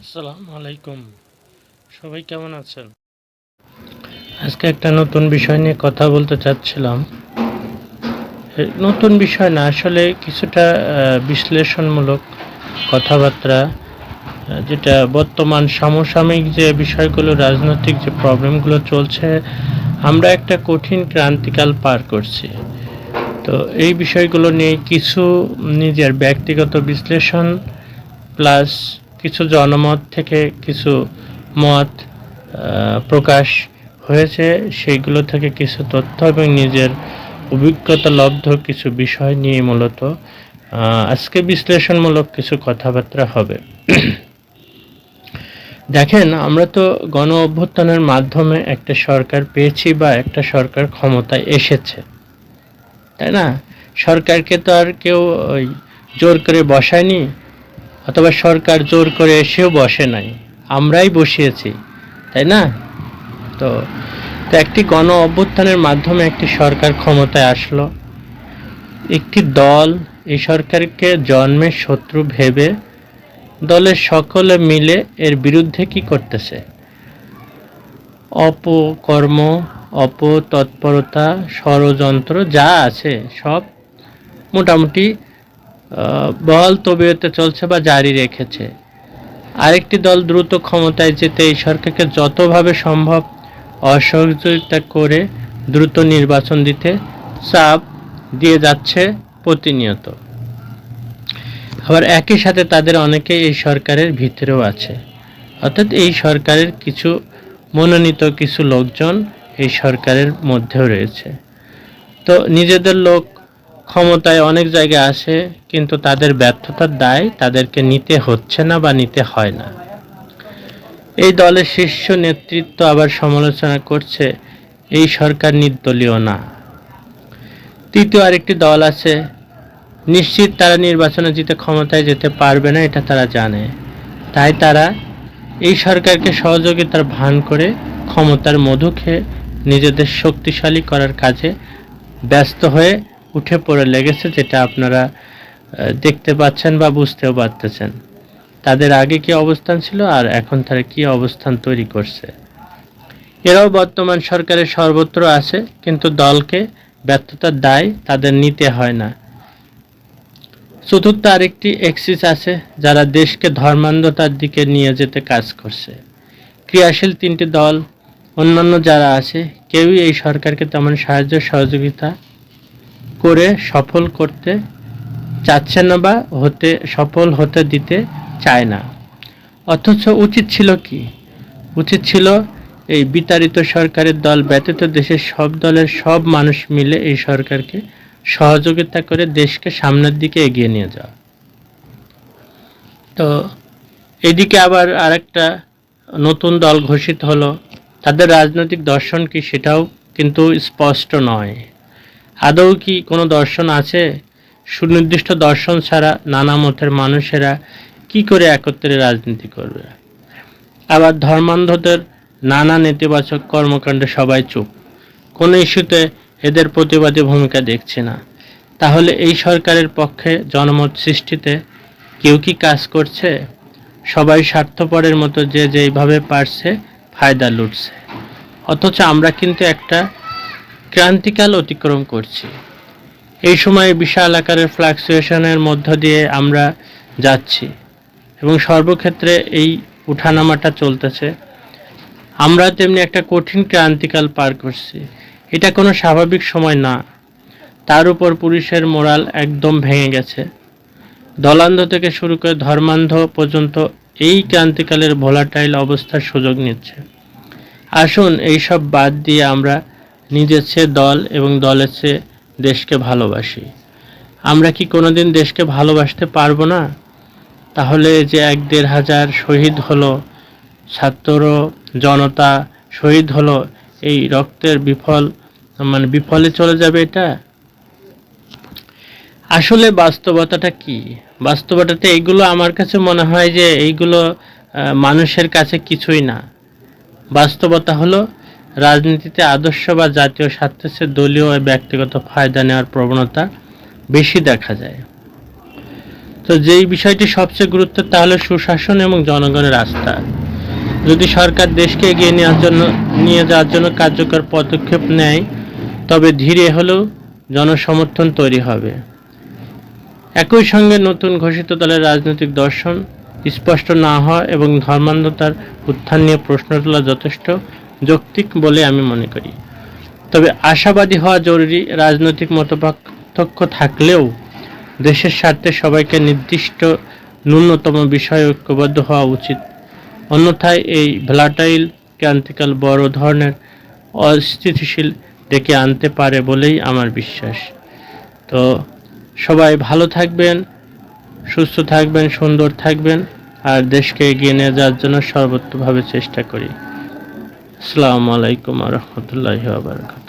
আসসালামু আলাইকুম। সবাই কেমন আছেন? আজকে একটা নতুন বিষয় নিয়ে কথা বলতে চাচ্ছিলাম। নতুন বিষয় না, আসলে কিছুটা বিশ্লেষণমূলক কথাবার্তা, যেটা বর্তমান সমসাময়িক যে বিষয়গুলো, রাজনৈতিক যে প্রবলেমগুলো চলছে, আমরা একটা কঠিন ক্রান্তিকাল পার করছি। তো এই বিষয়গুলো নিয়ে কিছু নিজের ব্যক্তিগত বিশ্লেষণ প্লাস কিছু জনমত থেকে কিছু মত প্রকাশ হয়েছে, সেইগুলো থেকে কিছু তথ্য এবং নিজের অভিজ্ঞতা লব্ধ কিছু বিষয় নিয়ে মূলত আজকে বিশ্লেষণমূলক কিছু কথাবার্তা হবে। দেখেন, আমরা তো গণ অভ্যুত্থানের মাধ্যমে একটা সরকার পেয়েছি বা একটা সরকার ক্ষমতায় এসেছে, তাই না? সরকারকে তো আর কেউ ওই জোর করে বসায়নি, অথবা সরকার জোর করে এসেও বসে নাই, আমরাই বসিয়েছি, তাই না? তো একটি গণ অভ্যুত্থানের মাধ্যমে একটি সরকার ক্ষমতায় আসলো। একটি দল এই সরকারকে জন্মের শত্রু ভেবে দলের সকলে মিলে এর বিরুদ্ধে কি করতেছে? অপকর্ম, অপতৎপরতা, ষড়যন্ত্র যা আছে সব মোটামুটি বহাল তবিয়তে চলছে বা জারি রেখেছে। আরেকটি দল দ্রুত ক্ষমতায় যেতে এই সরকারকে যতভাবে সম্ভব অসহযোগিতা করে দ্রুত নির্বাচন দিতে চাপ দিয়ে যাচ্ছে প্রতিনিয়ত। আবার একই সাথে তাদের অনেকে এই সরকারের ভিতরেও আছে, অর্থাৎ এই সরকারের কিছু মনোনীত কিছু লোকজন এই সরকারের মধ্যেও রয়েছে। তো নিজেদের লোক ক্ষমতায় অনেক জায়গায় আসে, কিন্তু তাদের ব্যর্থতার দায় তাদেরকে নিতে হচ্ছে না বা নিতে হয় না। এই দলের শীর্ষ নেতৃত্ব আবার সমালোচনা করছে এই সরকার নির্দলীয় না। তৃতীয় আরেকটি দল আছে, নিশ্চিত তারা নির্বাচনে জিতে ক্ষমতায় যেতে পারবে না, এটা তারা জানে, তাই তারা এই সরকারকে সহযোগিতার ভান করে ক্ষমতার মধু খেয়ে নিজেদের শক্তিশালী করার কাজে ব্যস্ত হয়ে উঠে পড়ে লেগেছে, যেটা আপনারা দেখতে পাচ্ছেন বা বুঝতেও পারতেছেন। তাদের আগে কি অবস্থান ছিল আর এখন তারা কি অবস্থান তৈরি করছে। এরাও বর্তমান সরকারের সর্বত্র আছে, কিন্তু দলকে ব্যর্থতার দায় তাদের নিতে হয় না। চতুর্থ আরেকটি এক্সিস আছে, যারা দেশকে ধর্মান্ধতার দিকে নিয়ে যেতে কাজ করছে। ক্রিয়াশীল তিনটি দল অন্যান্য যারা আছে, কেউই এই সরকারকে তেমন সাহায্য সহযোগিতা করে সফল করতে চাচ্ছে না বা সফল হতে দিতে চায় না। অথচ উচিত ছিল কি? উচিত ছিল এই বিতাড়িত সরকারের দল ব্যতীত দেশের সব দলের সব মানুষ মিলে এই সরকারকে সহযোগিতা করে দেশকে সামনের দিকে এগিয়ে নিয়ে যাওয়া। তো এদিকে আবার আরেকটা নতুন দল ঘোষিত হলো। তাদের রাজনৈতিক দর্শন কি সেটাও কিন্তু স্পষ্ট নয়। আদৌ কি কোনো দর্শন আছে? সুনির্দিষ্ট দর্শন ছাড়া নানা মতের মানুষেরা কি করে একত্রে রাজনীতি করবে? আবার ধর্মান্ধদের নানা নেতিবাচক কর্মকাণ্ডে সবাই চুপ, কোনো ইস্যুতে এদের প্রতিবাদী ভূমিকা দেখছি না। তাহলে এই সরকারের পক্ষে জনমত সৃষ্টিতে কেউ কি কাজ করছে? সবাই স্বার্থপরের মতো যে যেইভাবে পারছে ফায়দা লুটছে। অথচ আমরা কিন্তু একটা ক্রান্তিকাল অতিক্রম করছি। এই সময়ে বিশাল আকারের ফ্লাকচুয়েশনের মধ্য দিয়ে আমরা যাচ্ছি এবং সর্বক্ষেত্রে এই উঠানামাটা চলতেছে। আমরা তেমনি একটা কঠিন ক্রান্তিকাল পার করছি। এটা কোনো স্বাভাবিক সময় না। তার উপর পুলিশের মোরাল একদম ভেঙে গেছে। দলান্ধ থেকে শুরু করে ধর্মান্ধ পর্যন্ত এই ক্রান্তিকালের ভোলাটাইল অবস্থার সুযোগ নিচ্ছে। আসুন এইসব বাদ দিয়ে আমরা নিজের চেয়ে দল এবং দলের চেয়ে দেশকে ভালোবাসি। আমরা কি কোনোদিন দেশকে ভালোবাসতে পারবো না? তাহলে যে 1-1.5 শহীদ হলো, ছাত্র জনতা শহীদ হলো, এই রক্তের বিফলে চলে যাবে এটা? আসলে বাস্তবতাটা কি? বাস্তবতাতে এইগুলো আমার কাছে মনে হয় যে এইগুলো মানুষের কাছে কিছুই না। বাস্তবতা হলো রাজনীতিতে আদর্শ বা জাতীয় স্বার্থের চেয়ে দলীয় ও ব্যক্তিগত ফায়দা নেওয়ার প্রবণতা বেশি দেখা যায়। তো যেই বিষয়টি সবচেয়ে গুরুত্ব তা হলো সুশাসন এবং জনগণের আস্থা। যদি সরকার দেশকে এগিয়ে নিয়ে যাওয়ার জন্য কার্যকর পদক্ষেপ নেয়, তবে ধীরে হলেও জনসমর্থন তৈরি হবে। একই সঙ্গে নতুন ঘোষিত দলের রাজনৈতিক দর্শন স্পষ্ট না হওয়া এবং ধর্মান্ধতার উত্থান নিয়ে প্রশ্ন তোলা যথেষ্ট যৌক্তিক বলে আমি মনে করি। তবে আশাবাদী হওয়া জরুরি। রাজনৈতিক মতপার্থক্য থাকলেও দেশের স্বার্থে সবাইকে নির্দিষ্ট ন্যূনতম বিষয়ে ঐক্যবদ্ধ হওয়া উচিত। অন্যথায় এই ভোলাটাইল ক্রান্তিকাল বড় ধরনের অস্থিতিশীল ডেকে আনতে পারে বলেই আমার বিশ্বাস। তো সবাই ভালো থাকবেন, সুস্থ থাকবেন, সুন্দর থাকবেন, আর দেশকে এগিয়ে নিয়ে যাওয়ার জন্য সর্বোচ্চভাবে চেষ্টা করি। আসসালামু আলাইকুম ওয়া রাহমাতুল্লাহি ওয়া বারাকাতুহু।